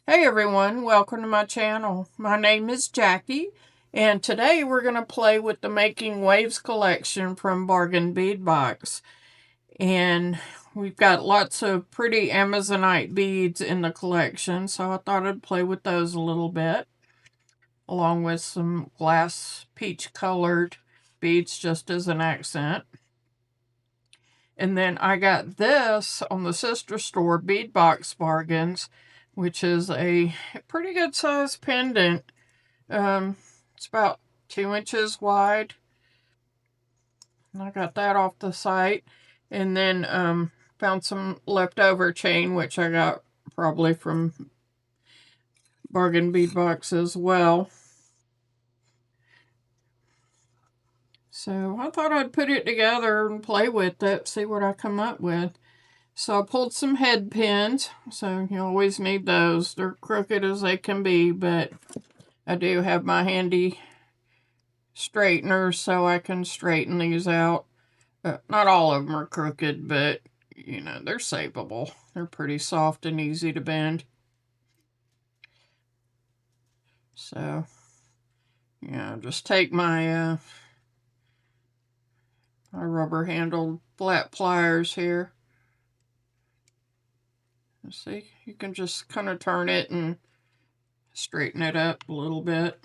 Hey everyone, welcome to my channel. My name is Jackie, and today we're going to play with the Making Waves collection from Bargain Bead Box. And we've got lots of pretty Amazonite beads in the collection, so I thought I'd play with those a little bit, along with some glass peach colored beads just as an accent. And then I got this on the sister store, Bead Box Bargains, which is a pretty good size pendant. It's about 2 inches wide. And I got that off the site. And then found some leftover chain, which I got probably from Bargain Bead Box as well. So I thought I'd put it together and play with it, see what I come up with. So I pulled some head pins, so you always need those. They're crooked as they can be, but I do have my handy straightener so I can straighten these out. Not all of them are crooked, but you know, they're savable. They're pretty soft and easy to bend. So, yeah, just take my my rubber handled flat pliers here. See, you can just kind of turn it and straighten it up a little bit.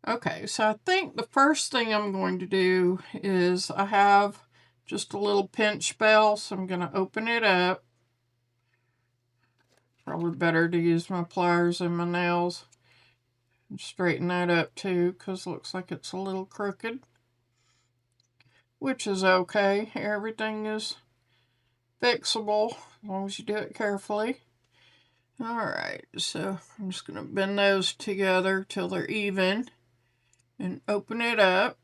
Okay, so I think the first thing I'm going to do is I have just a little pinch bell, so I'm going to open it up. Probably better to use my pliers and my nails. And straighten that up too, because it looks like it's a little crooked. Which is okay. Everything is fixable as long as you do it carefully. Alright, so I'm just going to bend those together till they're even and open it up.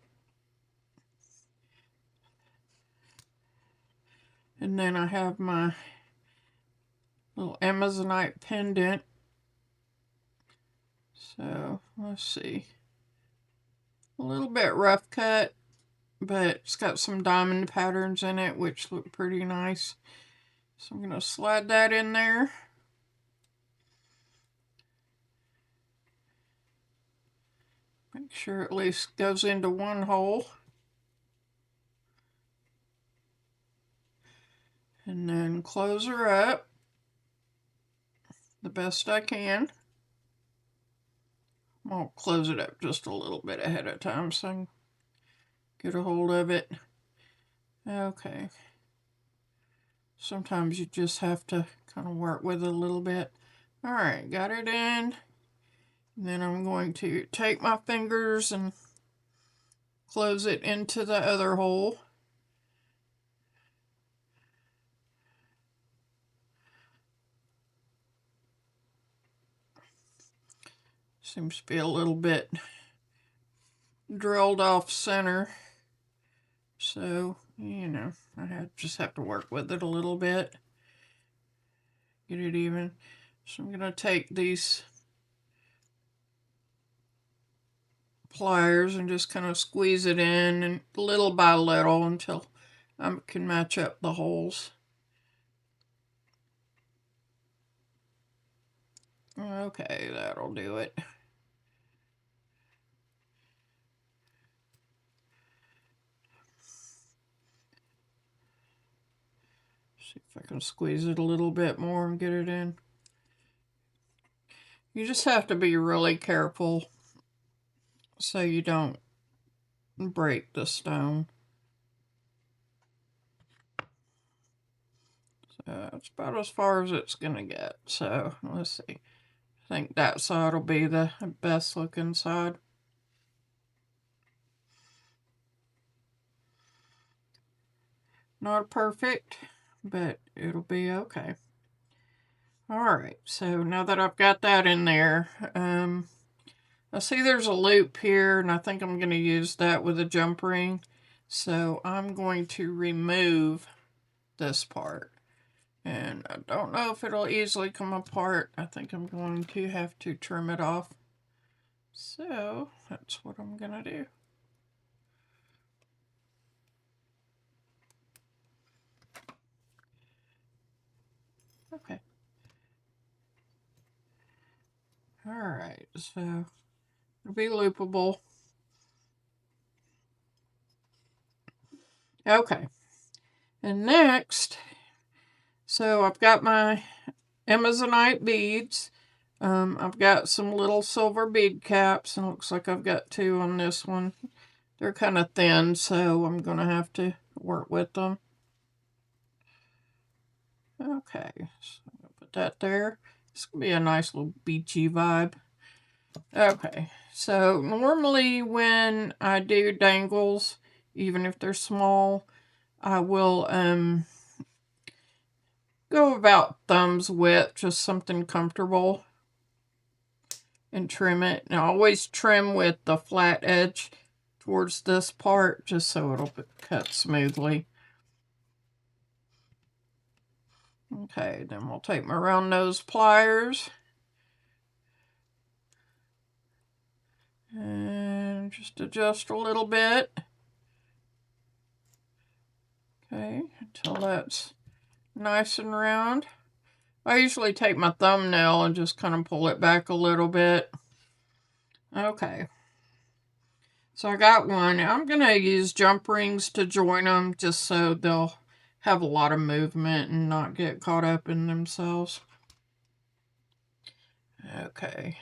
And then I have my little Amazonite pendant. So let's see. A little bit rough cut, but it's got some diamond patterns in it, which look pretty nice. So I'm going to slide that in there. Make sure at least goes into one hole. And then close her up the best I can. I'll close it up just a little bit ahead of time so I can get a hold of it. Okay. Sometimes you just have to kind of work with it a little bit. Alright, got it in. And then I'm going to take my fingers and close it into the other hole. Seems to be a little bit drilled off center. So, you know, just have to work with it a little bit. Get it even. So I'm going to take these pliers and just kind of squeeze it in and little by little until I can match up the holes. Okay, that'll do it. See if I can squeeze it a little bit more and get it in. You just have to be really careful so you don't break the stone. So that's about as far as it's gonna get. So let's see. I think that side will be the best looking side. Not perfect, but it'll be okay. Alright, so now that I've got that in there, I see there's a loop here, and I think I'm going to use that with a jump ring. So I'm going to remove this part. And I don't know if it'll easily come apart. I think I'm going to have to trim it off. So that's what I'm going to do. Okay. Alright, so it'll be loopable. Okay. And next, so I've got my Amazonite beads. I've got some little silver bead caps, and it looks like I've got 2 on this one. They're kind of thin, so I'm going to have to work with them. Okay, so I'm going to put that there. This will be a nice little beachy vibe. Okay, so normally when I do dangles, even if they're small, I will go about thumb's width, just something comfortable, and trim it. Now always trim with the flat edge towards this part, just so it'll cut smoothly. Okay, then we'll take my round nose pliers and just adjust a little bit. Okay, until that's nice and round. I usually take my thumbnail and just kind of pull it back a little bit. Okay. So I got one. I'm going to use jump rings to join them just so they'll have a lot of movement and not get caught up in themselves. Okay.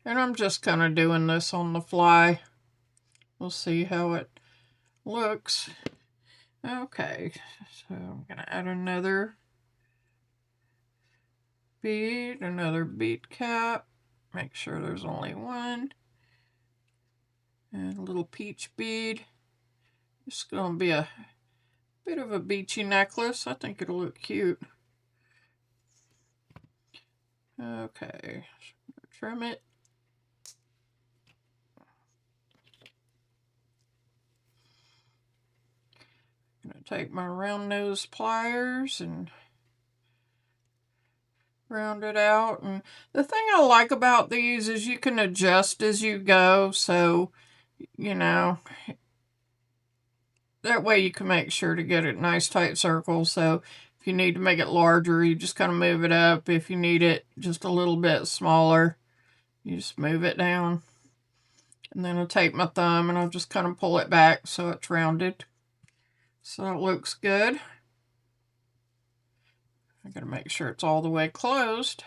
And I'm just kind of doing this on the fly. We'll see how it looks. Okay. So I'm going to add another bead, another bead cap. Make sure there's only one. And a little peach bead. It's going to be a bit of a beachy necklace. I think it'll look cute. Okay, trim it. I'm going to take my round nose pliers and round it out. And the thing I like about these is you can adjust as you go. So, you know, that way you can make sure to get it nice tight circles. So if you need to make it larger, you just kind of move it up. If you need it just a little bit smaller, you just move it down. And then I'll take my thumb and I'll just kind of pull it back so it's rounded. So it looks good. I gotta make sure it's all the way closed.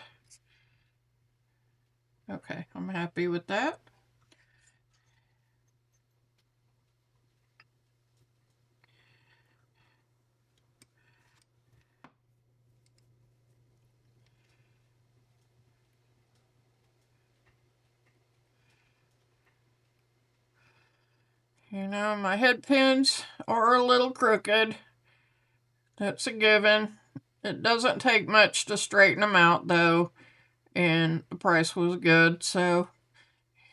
Okay, I'm happy with that. You know, my head pins are a little crooked. That's a given. It doesn't take much to straighten them out, though, and the price was good, so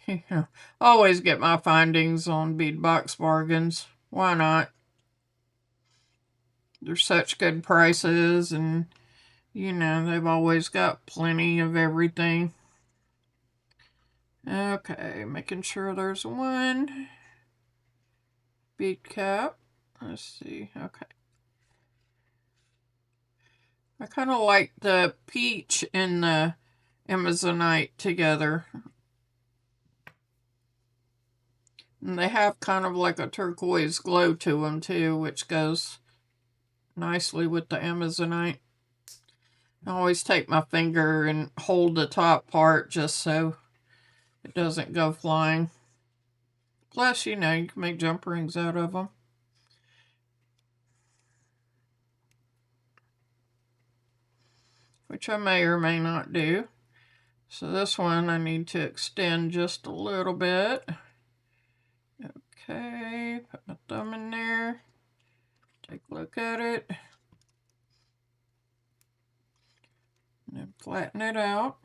you know, always get my findings on bead box bargains. Why not? They're such good prices, and you know, they've always got plenty of everything. Okay, making sure there's one bead cap. Let's see. Okay. I kind of like the peach and the Amazonite together. And they have kind of like a turquoise glow to them too, which goes nicely with the Amazonite. I always take my finger and hold the top part just so it doesn't go flying. Plus, you know, you can make jump rings out of them. Which I may or may not do. So this one I need to extend just a little bit. Okay, put my thumb in there. Take a look at it. And then flatten it out.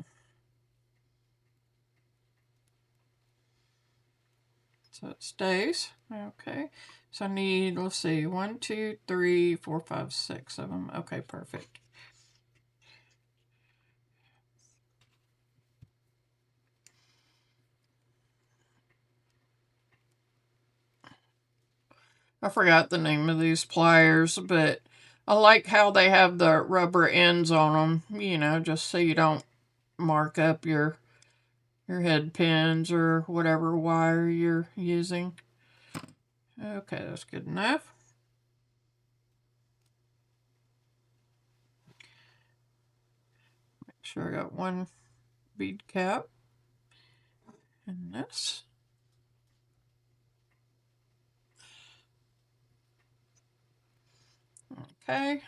So it stays. Okay. So I need, let's see, 1, 2, 3, 4, 5, 6 of them. Okay, perfect. I forgot the name of these pliers, but I like how they have the rubber ends on them, you know, just so you don't mark up your your head pins or whatever wire you're using. Okay, that's good enough. Make sure I got one bead cap in this. Okay.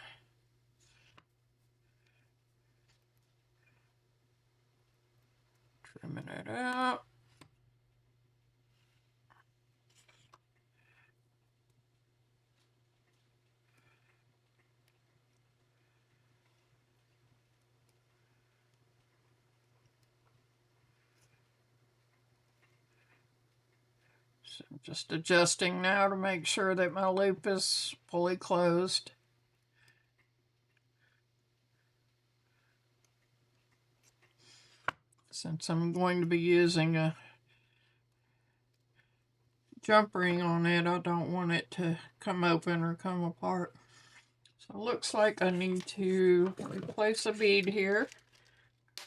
Trimming it out. So I'm just adjusting now to make sure that my loop is fully closed. Since I'm going to be using a jump ring on it, I don't want it to come open or come apart. So it looks like I need to replace a bead here.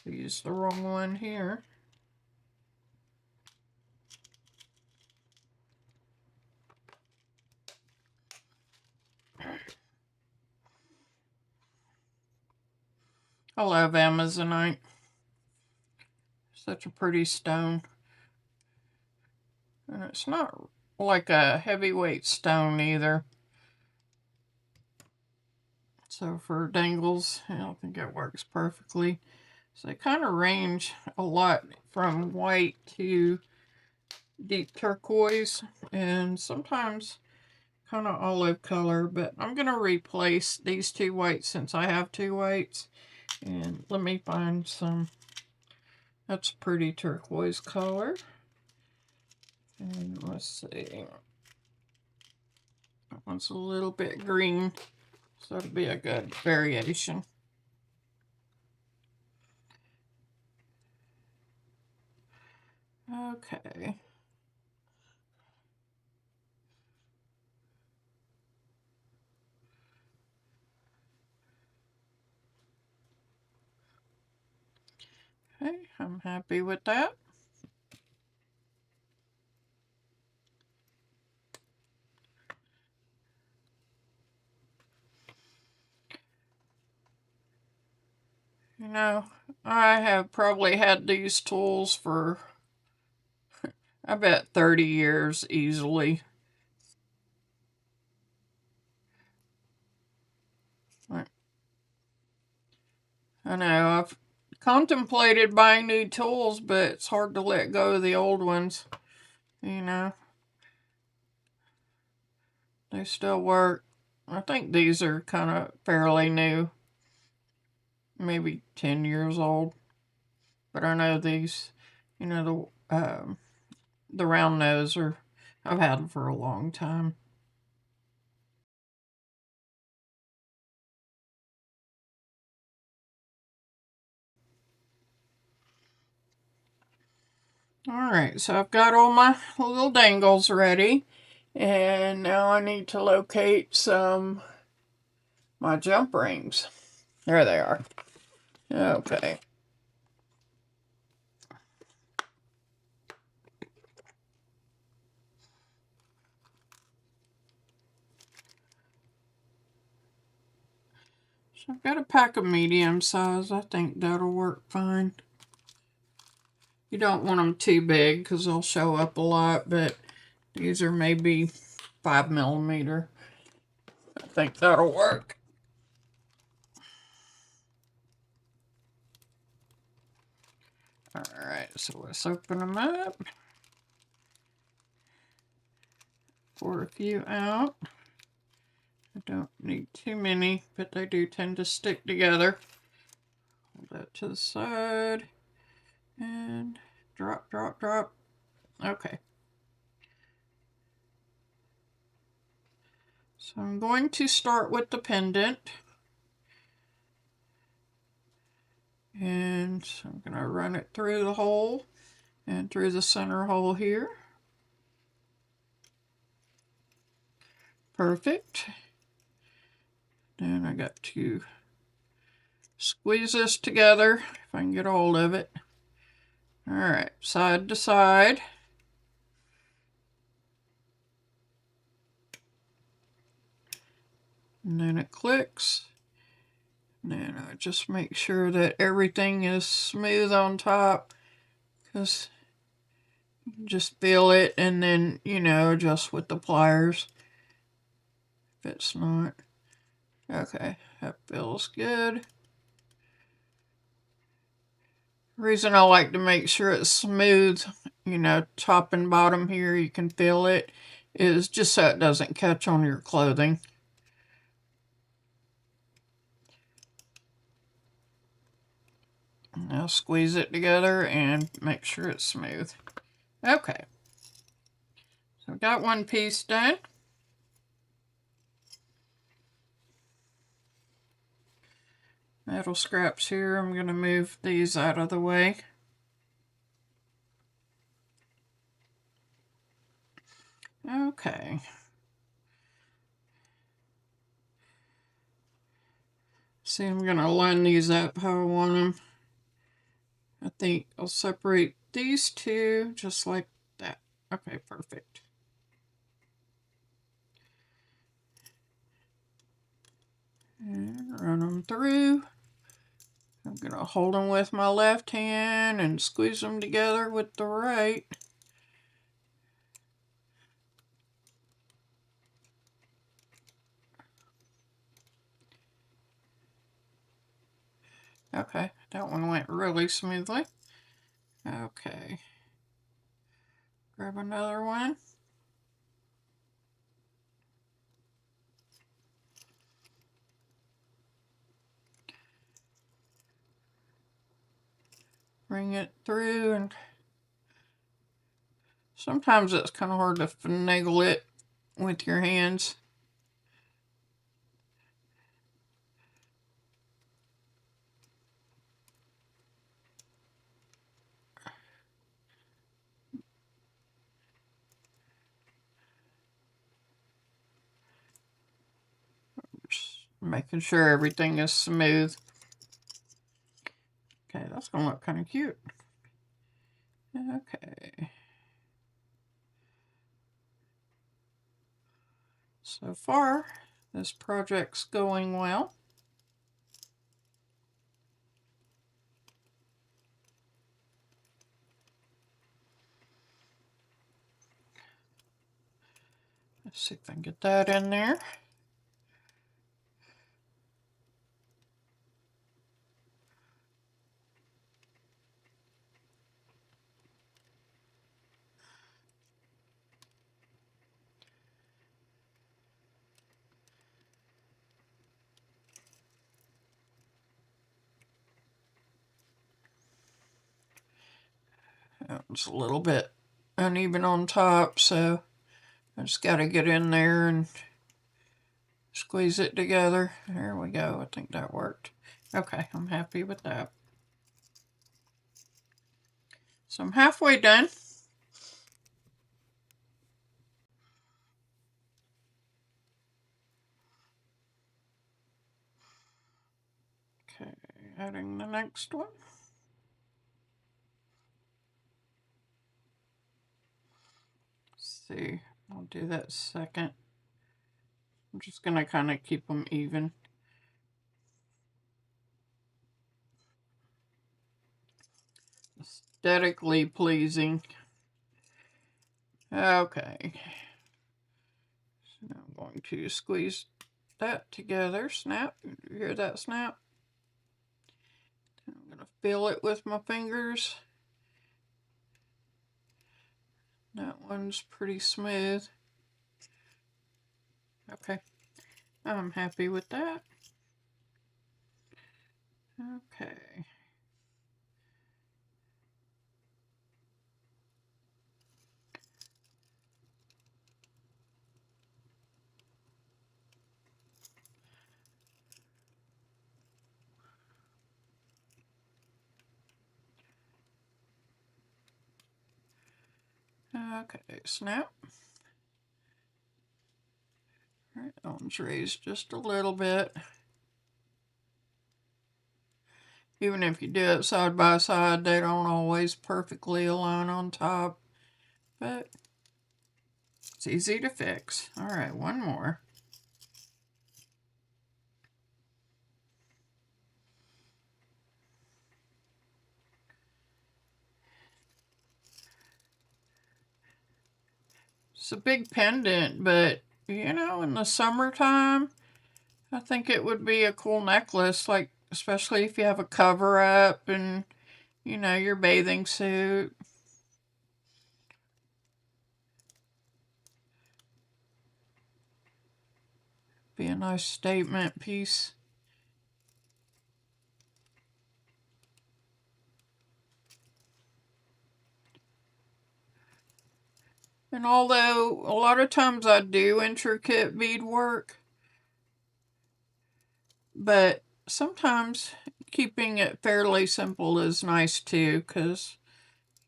I used the wrong one here. I love Amazonite. Such a pretty stone. And it's not like a heavyweight stone either. So for dangles, I don't think it works perfectly. So they kind of range a lot from white to deep turquoise and sometimes kind of olive color. But I'm going to replace these two whites since I have two whites. And let me find some. That's a pretty turquoise color. And let's see. That one's a little bit green. So it'll be a good variation. Okay. Okay, I'm happy with that. You know, I have probably had these tools for, I bet, 30 years easily. I know, I've contemplated buying new tools, but it's hard to let go of the old ones. You know, they still work. I think these are kind of fairly new, maybe 10 years old. But I know these, you know, the round nose are, I've had them for a long time. Alright, so I've got all my little dangles ready. And now I need to locate my jump rings. There they are. Okay. So I've got a pack of medium size. I think that'll work fine. You don't want them too big because they'll show up a lot, but these are maybe 5mm. I think that'll work. Alright, so let's open them up. Pour a few out. I don't need too many, but they do tend to stick together. Hold that to the side. And drop, drop, drop. Okay. So I'm going to start with the pendant. And so I'm going to run it through the hole and through the center hole here. Perfect. Then I got to squeeze this together if I can get a hold of it. All right, side to side. And then it clicks. And then I just make sure that everything is smooth on top, because just feel it and then, you know, adjust with the pliers if it's not. Okay, that feels good. The reason I like to make sure it's smooth, you know, top and bottom here, you can feel it, is just so it doesn't catch on your clothing. Now squeeze it together and make sure it's smooth. Okay, so I've got one piece done. Metal scraps here, I'm going to move these out of the way. Okay. See, I'm going to line these up how I want them. I think I'll separate these two just like that. Okay, perfect. And run them through. I'm going to hold them with my left hand and squeeze them together with the right. Okay, that one went really smoothly. Okay. Grab another one. Bring it through, and sometimes it's kind of hard to finagle it with your hands. Just making sure everything is smooth. Okay, that's gonna look kind of cute. Okay. So far, this project's going well. Let's see if I can get that in there. It's a little bit uneven on top, so I just got to get in there and squeeze it together. There we go. I think that worked. Okay, I'm happy with that. So I'm halfway done. Okay, adding the next one. Let's see, I'll do that second. I'm just going to kind of keep them even. Aesthetically pleasing. Okay. So now I'm going to squeeze that together. Snap. You hear that snap? I'm going to feel it with my fingers. That one's pretty smooth. Okay. I'm happy with that. Okay. Okay, snap. All right, that one's raised just a little bit. Even if you do it side by side, they don't always perfectly align on top, but it's easy to fix. All right, one more. It's a big pendant, but you know, in the summertime, I think it would be a cool necklace, like especially if you have a cover up and you know your bathing suit. Be a nice statement piece. And although a lot of times I do intricate beadwork, but sometimes keeping it fairly simple is nice too, because,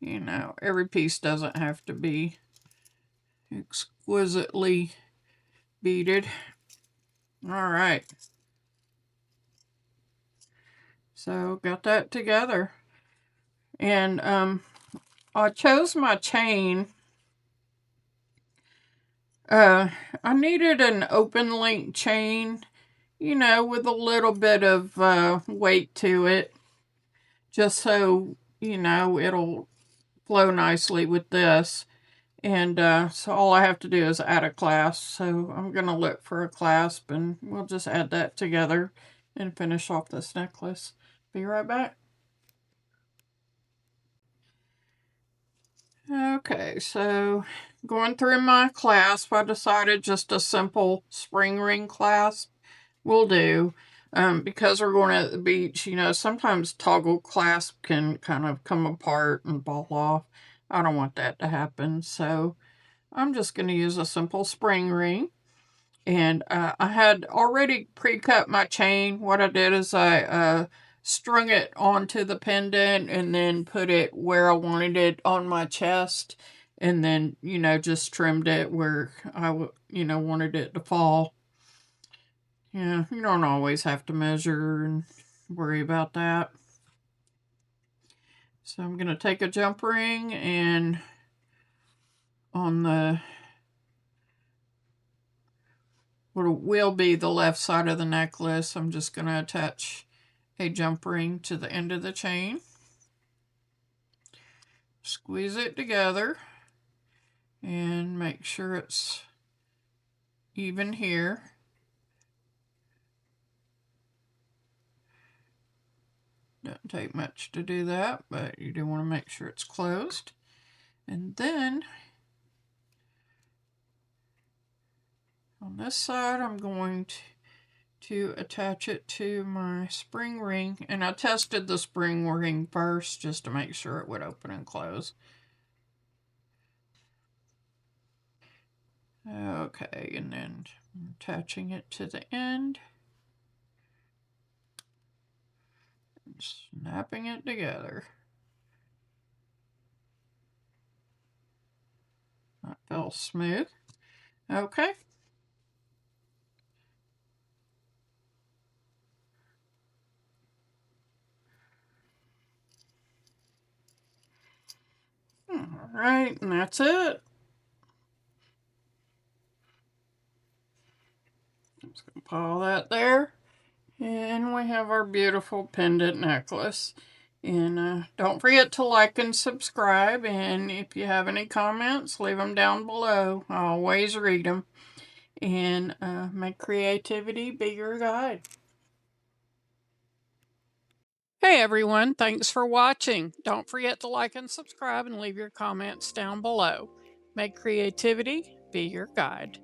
you know, every piece doesn't have to be exquisitely beaded. All right. So got that together. And I chose my chain. I needed an open link chain, you know, with a little bit of weight to it, just so, you know, it'll flow nicely with this. And so all I have to do is add a clasp. So I'm going to look for a clasp and we'll just add that together and finish off this necklace. Be right back. Okay, so going through my clasp, I decided just a simple spring ring clasp will do. Because we're going to the beach, you know, sometimes toggle clasp can kind of come apart and fall off. I don't want that to happen, so I'm just going to use a simple spring ring. And I had already pre-cut my chain. What I did is I strung it onto the pendant and then put it where I wanted it on my chest. And then, you know, just trimmed it where I, you know, wanted it to fall. Yeah, you don't always have to measure and worry about that. So I'm going to take a jump ring and on the what will be the left side of the necklace, I'm just going to attach a jump ring to the end of the chain. Squeeze it together and make sure it's even here. Doesn't take much to do that, but you do want to make sure it's closed. And then on this side, I'm going to attach it to my spring ring. And I tested the spring ring first just to make sure it would open and close. Okay, and then attaching it to the end. And snapping it together. That felt smooth. Okay. All right, and that's it. Just gonna pile that there. And we have our beautiful pendant necklace. And don't forget to like and subscribe. And if you have any comments, leave them down below. I always read them. And may creativity be your guide. Hey everyone, thanks for watching. Don't forget to like and subscribe and leave your comments down below. May creativity be your guide.